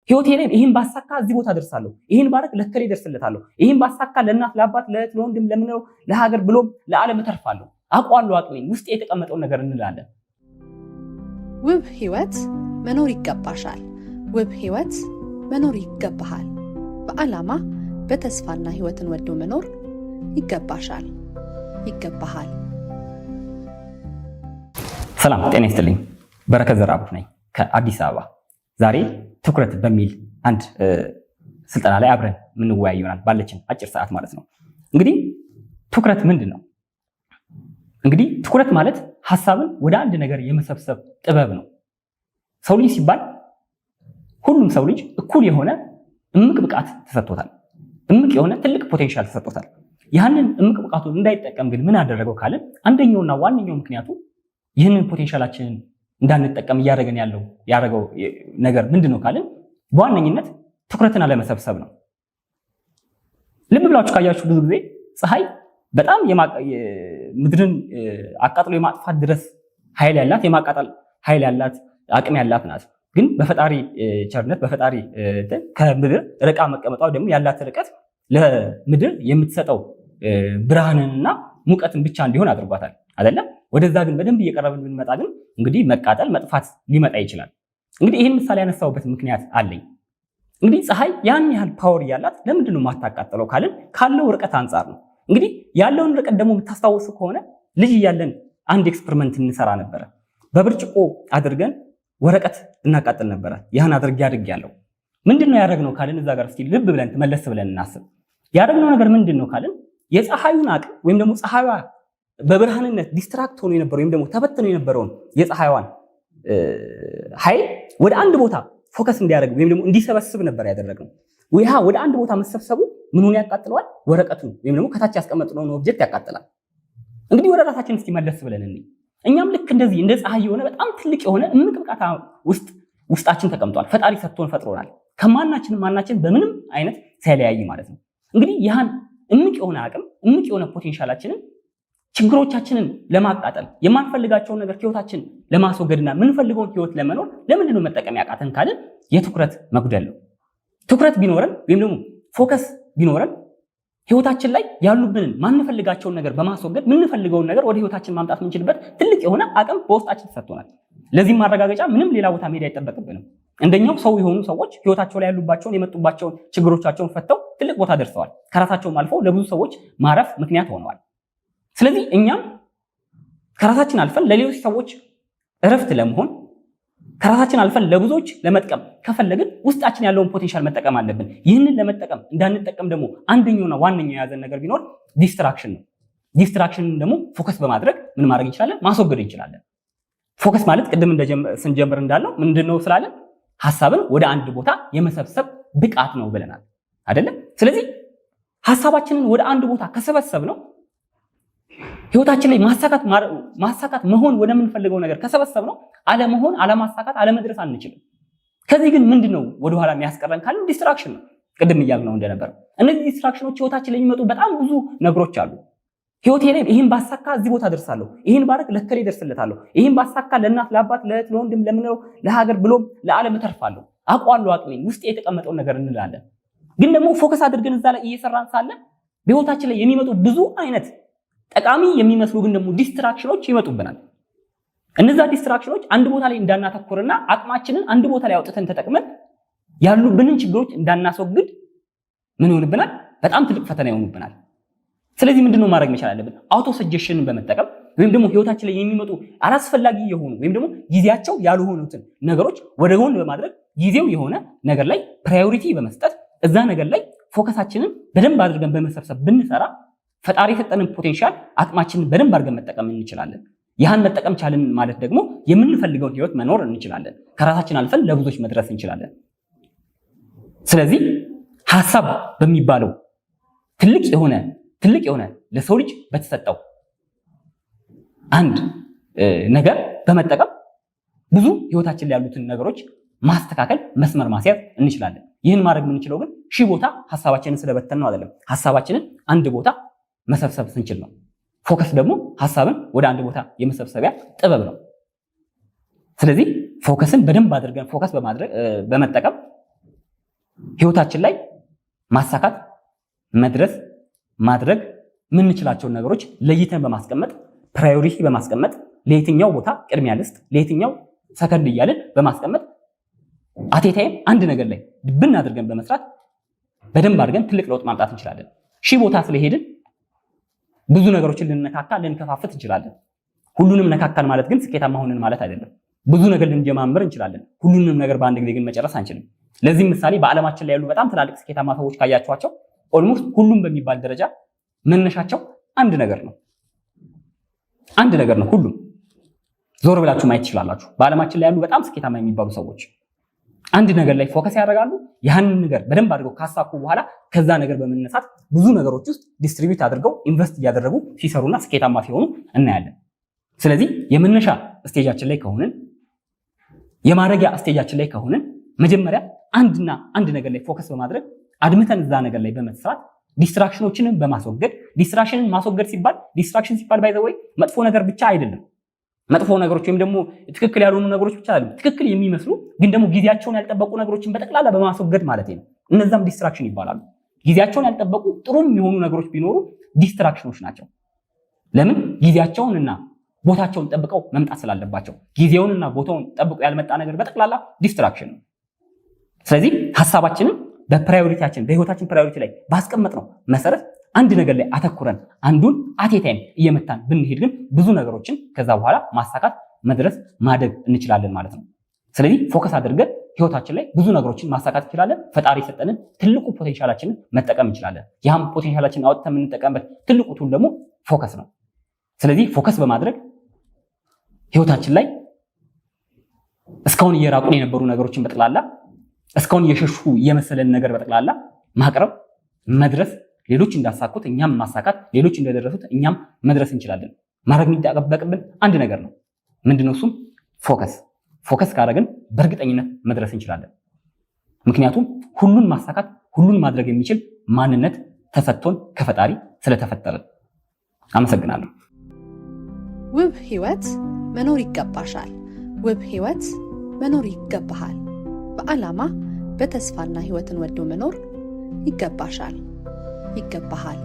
ህይወቴ ላይ ይሄን ባሳካ እዚህ ቦታ ደርሳለሁ፣ ይሄን ባረክ ለከሌ ደርስለታለሁ፣ ይሄን ባሳካ ለእናት ለአባት ለእህት ለወንድም ለምንለው ለሀገር ብሎም ለዓለም እተርፋለሁ፣ አውቀዋለሁ አቅሜን ውስጥ የተቀመጠውን ነገር እንላለን። ውብ ህይወት መኖር ይገባሻል። ውብ ህይወት መኖር ይገባሃል። በዓላማ በተስፋና ህይወትን ወዶ መኖር ይገባሻል፣ ይገባሃል። ሰላም ጤና ይስጥልኝ። በረከት ዘርአብሩክ ነኝ ከአዲስ አበባ። ዛሬ ትኩረት በሚል አንድ ስልጠና ላይ አብረን የምንወያይ ይሆናል ባለችን አጭር ሰዓት ማለት ነው። እንግዲህ ትኩረት ምንድን ነው? እንግዲህ ትኩረት ማለት ሐሳብን ወደ አንድ ነገር የመሰብሰብ ጥበብ ነው። ሰው ልጅ ሲባል ሁሉም ሰው ልጅ እኩል የሆነ እምቅ ብቃት ተሰጥቶታል። እምቅ የሆነ ትልቅ ፖቴንሻል ተሰጥቶታል። ያንን እምቅ ብቃቱን እንዳይጠቀም ግን ምን አደረገው ካልን አንደኛውና ዋነኛው ምክንያቱ ይህንን ፖቴንሻላችንን እንዳንጠቀም ያደረገው ነገር ምንድነው ካልን በዋነኝነት ትኩረትን አለመሰብሰብ ነው። ልብ ብላችሁ ካያችሁ ብዙ ጊዜ ፀሐይ በጣም ምድርን አቃጥሎ የማጥፋት ድረስ ኃይል ያላት የማቃጠል ኃይል ያላት አቅም ያላት ናት። ግን በፈጣሪ ቸርነት በፈጣሪ ከምድር ርቃ መቀመጧ ደግሞ ያላት ርቀት ለምድር የምትሰጠው ብርሃንንና ሙቀትን ብቻ እንዲሆን አድርጓታል አይደለም። ወደዛ ግን በደንብ እየቀረብን ብንመጣ ግን እንግዲህ መቃጠል መጥፋት ሊመጣ ይችላል። እንግዲህ ይህን ምሳሌ ያነሳውበት ምክንያት አለኝ። እንግዲህ ፀሐይ ያን ያህል ፓወር እያላት ለምንድን ነው የማታቃጥለው ካልን ካለው ርቀት አንጻር ነው። እንግዲህ ያለውን ርቀት ደግሞ የምታስታውሱ ከሆነ ልጅ እያለን አንድ ኤክስፐሪመንት እንሰራ ነበረ። በብርጭቆ አድርገን ወረቀት እናቃጥል ነበረ። ያን አድርጌያለሁ። ምንድን ነው ያደረግነው ካልን እዛ ጋር እስኪ ልብ ብለን መለስ ብለን እናስብ። ያደረግነው ነገር ምንድን ነው ካልን የፀሐዩን አቅም ወይም ደግሞ ፀሐይዋ በብርሃንነት ዲስትራክት ሆኖ የነበረው ወይም ደግሞ ተበትኖ የነበረውን የፀሐይዋን ኃይል ወደ አንድ ቦታ ፎከስ እንዲያደርግ ወይም ደግሞ እንዲሰበስብ ነበር ያደረግነው። ያ ወደ አንድ ቦታ መሰብሰቡ ምኑን ያቃጥለዋል? ወረቀቱን ወይም ደግሞ ከታች ያስቀመጥነውን ኦብጀክት ያቃጥላል። እንግዲህ ወደ ራሳችን እስኪ መለስ ብለን እንይ። እኛም ልክ እንደዚህ እንደ ፀሐይ የሆነ በጣም ትልቅ የሆነ እምቅ ብቃት ውስጣችን ተቀምጧል። ፈጣሪ ሰጥቶን ፈጥሮናል። ማናችን በምንም አይነት ሳይለያይ ማለት ነው። እንግዲህ ያን እምቅ የሆነ አቅም እምቅ የሆነ ፖቴንሻላችንን ችግሮቻችንን ለማቃጠል የማንፈልጋቸውን ነገር ህይወታችን ለማስወገድና የምንፈልገውን ህይወት ለመኖር ለምንድን ነው መጠቀም ያቃተን ካልን የትኩረት መጉደል ነው። ትኩረት ቢኖረን ወይም ደግሞ ፎከስ ቢኖረን ህይወታችን ላይ ያሉብንን ማንፈልጋቸውን ነገር በማስወገድ የምንፈልገውን ነገር ወደ ህይወታችን ማምጣት የምንችልበት ትልቅ የሆነ አቅም በውስጣችን ተሰጥቶናል። ለዚህም ማረጋገጫ ምንም ሌላ ቦታ መሄድ አይጠበቅብንም። እንደኛው ሰው የሆኑ ሰዎች ህይወታቸው ላይ ያሉባቸውን የመጡባቸውን ችግሮቻቸውን ፈተው ትልቅ ቦታ ደርሰዋል። ከራሳቸውም አልፈው ለብዙ ሰዎች ማረፍ ምክንያት ሆነዋል። ስለዚህ እኛም ከራሳችን አልፈን ለሌሎች ሰዎች እረፍት ለመሆን ከራሳችን አልፈን ለብዙዎች ለመጥቀም ከፈለግን ውስጣችን ያለውን ፖቴንሻል መጠቀም አለብን። ይህንን ለመጠቀም እንዳንጠቀም ደግሞ አንደኛውና ዋነኛው የያዘን ነገር ቢኖር ዲስትራክሽን ነው። ዲስትራክሽንን ደግሞ ፎከስ በማድረግ ምን ማድረግ እንችላለን? ማስወገድ እንችላለን። ፎከስ ማለት ቅድም ስንጀምር እንዳለው ምንድነው ስላለን ሐሳብን ወደ አንድ ቦታ የመሰብሰብ ብቃት ነው ብለናል አይደለም? ስለዚህ ሐሳባችንን ወደ አንድ ቦታ ከሰበሰብ ነው ህይወታችን ላይ ማሳካት መሆን ወደምንፈልገው ነገር ከሰበሰብ ነው አለመሆን አለማሳካት አለመድረስ አንችልም። ከዚህ ግን ምንድነው ወደኋላ የሚያስቀረን ካልን ዲስትራክሽን ነው። ቅድም እያልነው እንደነበር እነዚህ ዲስትራክሽኖች ህይወታችን ላይ የሚመጡ በጣም ብዙ ነገሮች አሉ። ህይወቴ ላይ ይሄን ባሳካ እዚህ ቦታ ደርሳለሁ፣ ይሄን ባረክ ለከሌ ደርስለታለሁ፣ ይሄን ባሳካ ለእናት ለአባት ለእህት ለወንድም ለምንለው ለሀገር ብሎም ለዓለም እተርፋለሁ፣ አውቀዋለሁ አቅሜን ውስጥ የተቀመጠውን ነገር እንላለን። ግን ደግሞ ፎከስ አድርገን እዛ ላይ እየሰራን ሳለ በህይወታችን ላይ የሚመጡ ብዙ አይነት ጠቃሚ የሚመስሉ ግን ደግሞ ዲስትራክሽኖች ይመጡብናል። እነዛ ዲስትራክሽኖች አንድ ቦታ ላይ እንዳናተኩርና አቅማችንን አንድ ቦታ ላይ አውጥተን ተጠቅመን ያሉብንን ችግሮች እንዳናስወግድ ምን ይሆንብናል? በጣም ትልቅ ፈተና ይሆንብናል። ስለዚህ ምንድነው ማድረግ መቻል አለብን? አውቶ ሰጀሽንን በመጠቀም ወይም ደግሞ ህይወታችን ላይ የሚመጡ አላስፈላጊ የሆኑ ወይም ደግሞ ጊዜያቸው ያልሆኑትን ነገሮች ወደ ጎን በማድረግ ጊዜው የሆነ ነገር ላይ ፕራዮሪቲ በመስጠት እዛ ነገር ላይ ፎከሳችንን በደንብ አድርገን በመሰብሰብ ብንሰራ ፈጣሪ የሰጠንን ፖቴንሻል አቅማችንን በደንብ አድርገን መጠቀም እንችላለን። ያን መጠቀም ቻልን ማለት ደግሞ የምንፈልገውን ህይወት መኖር እንችላለን። ከራሳችን አልፈን ለብዙዎች መድረስ እንችላለን። ስለዚህ ሐሳብ በሚባለው ትልቅ የሆነ ለሰው ልጅ በተሰጠው አንድ ነገር በመጠቀም ብዙ ህይወታችን ላይ ያሉትን ነገሮች ማስተካከል መስመር ማስያዝ እንችላለን። ይህን ማድረግ የምንችለው ግን ሺህ ቦታ ሐሳባችንን ስለበተን ነው አይደለም። ሐሳባችንን አንድ ቦታ መሰብሰብ ስንችል ነው። ፎከስ ደግሞ ሐሳብን ወደ አንድ ቦታ የመሰብሰቢያ ጥበብ ነው። ስለዚህ ፎከስን በደንብ አድርገን ፎከስ በመጠቀም ህይወታችን ላይ ማሳካት፣ መድረስ፣ ማድረግ የምንችላቸውን ነገሮች ለይተን በማስቀመጥ ፕራዮሪቲ በማስቀመጥ ለየትኛው ቦታ ቅድሚያ ልስጥ፣ ለየትኛው ሰከንድ እያልን በማስቀመጥ አቴታይም አንድ ነገር ላይ ድብን አድርገን በመስራት በደንብ አድርገን ትልቅ ለውጥ ማምጣት እንችላለን። ሺህ ቦታ ስለሄድን ብዙ ነገሮችን ልንነካካ ልንከፋፍት እንችላለን። ሁሉንም ነካካን ማለት ግን ስኬታማ ሆነን ማለት አይደለም። ብዙ ነገር ልንጀማምር እንችላለን። ሁሉንም ነገር በአንድ ጊዜ ግን መጨረስ አንችልም። ለዚህም ምሳሌ በዓለማችን ላይ ያሉ በጣም ትላልቅ ስኬታማ ሰዎች ካያቸዋቸው ኦልሞስት ሁሉም በሚባል ደረጃ መነሻቸው አንድ ነገር ነው። አንድ ነገር ነው። ሁሉም ዞር ብላችሁ ማየት ትችላላችሁ። በዓለማችን ላይ ያሉ በጣም ስኬታማ የሚባሉ ሰዎች አንድ ነገር ላይ ፎከስ ያደርጋሉ። ያንን ነገር በደንብ አድርገው ካሳኩ በኋላ ከዛ ነገር በመነሳት ብዙ ነገሮች ውስጥ ዲስትሪቢዩት አድርገው ኢንቨስት እያደረጉ ሲሰሩና ስኬታማ ሲሆኑ እናያለን። ስለዚህ የመነሻ ስቴጃችን ላይ ከሆንን የማድረጊያ ስቴጃችን ላይ ከሆንን መጀመሪያ አንድ ነገር ላይ ፎከስ በማድረግ አድምተን እዛ ነገር ላይ በመስራት ዲስትራክሽኖችንን በማስወገድ ዲስትራክሽንን ማስወገድ ሲባል ዲስትራክሽን ሲባል ባይ ዘ ወይ መጥፎ ነገር ብቻ አይደለም። መጥፎ ነገሮች ወይም ደግሞ ትክክል ያልሆኑ ነገሮች ብቻ አይደለም። ትክክል የሚመስሉ ግን ደግሞ ጊዜያቸውን ያልጠበቁ ነገሮችን በጠቅላላ በማስወገድ ማለት ነው። እነዛም ዲስትራክሽን ይባላሉ። ጊዜያቸውን ያልጠበቁ ጥሩም የሆኑ ነገሮች ቢኖሩ ዲስትራክሽኖች ናቸው። ለምን? ጊዜያቸውንና ቦታቸውን ጠብቀው መምጣት ስላለባቸው። ጊዜውንና ቦታውን ጠብቆ ያልመጣ ነገር በጠቅላላ ዲስትራክሽን ነው። ስለዚህ ሐሳባችንን በፕራዮሪቲያችን በህይወታችን ፕራዮሪቲ ላይ ባስቀመጥነው መሰረት አንድ ነገር ላይ አተኩረን አንዱን አቴታይም እየመታን ብንሄድ ግን ብዙ ነገሮችን ከዛ በኋላ ማሳካት፣ መድረስ፣ ማደግ እንችላለን ማለት ነው። ስለዚህ ፎከስ አድርገን ህይወታችን ላይ ብዙ ነገሮችን ማሳካት እንችላለን። ፈጣሪ የሰጠንን ትልቁ ፖቴንሻላችንን መጠቀም እንችላለን። ያም ፖቴንሻላችንን አውጥተን የምንጠቀምበት ትልቁ ቱል ደግሞ ፎከስ ነው። ስለዚህ ፎከስ በማድረግ ህይወታችን ላይ እስካሁን እየራቁን የነበሩ ነገሮችን በጠቅላላ እስካሁን እየሸሹ የመሰለን ነገር በጠቅላላ ማቅረብ፣ መድረስ፣ ሌሎች እንዳሳኩት እኛም ማሳካት፣ ሌሎች እንደደረሱት እኛም መድረስ እንችላለን። ማድረግ የሚጠበቅብን አንድ ነገር ነው። ምንድነው እሱም? ፎከስ ካደረግን በእርግጠኝነት መድረስ እንችላለን። ምክንያቱም ሁሉን ማሳካት፣ ሁሉን ማድረግ የሚችል ማንነት ተሰጥቶን ከፈጣሪ ስለተፈጠረን። አመሰግናለሁ። ውብ ህይወት መኖር ይገባሻል። ውብ ህይወት መኖር ይገባሃል። በዓላማ በተስፋና ህይወትን ወዶ መኖር ይገባሻል፣ ይገባሃል።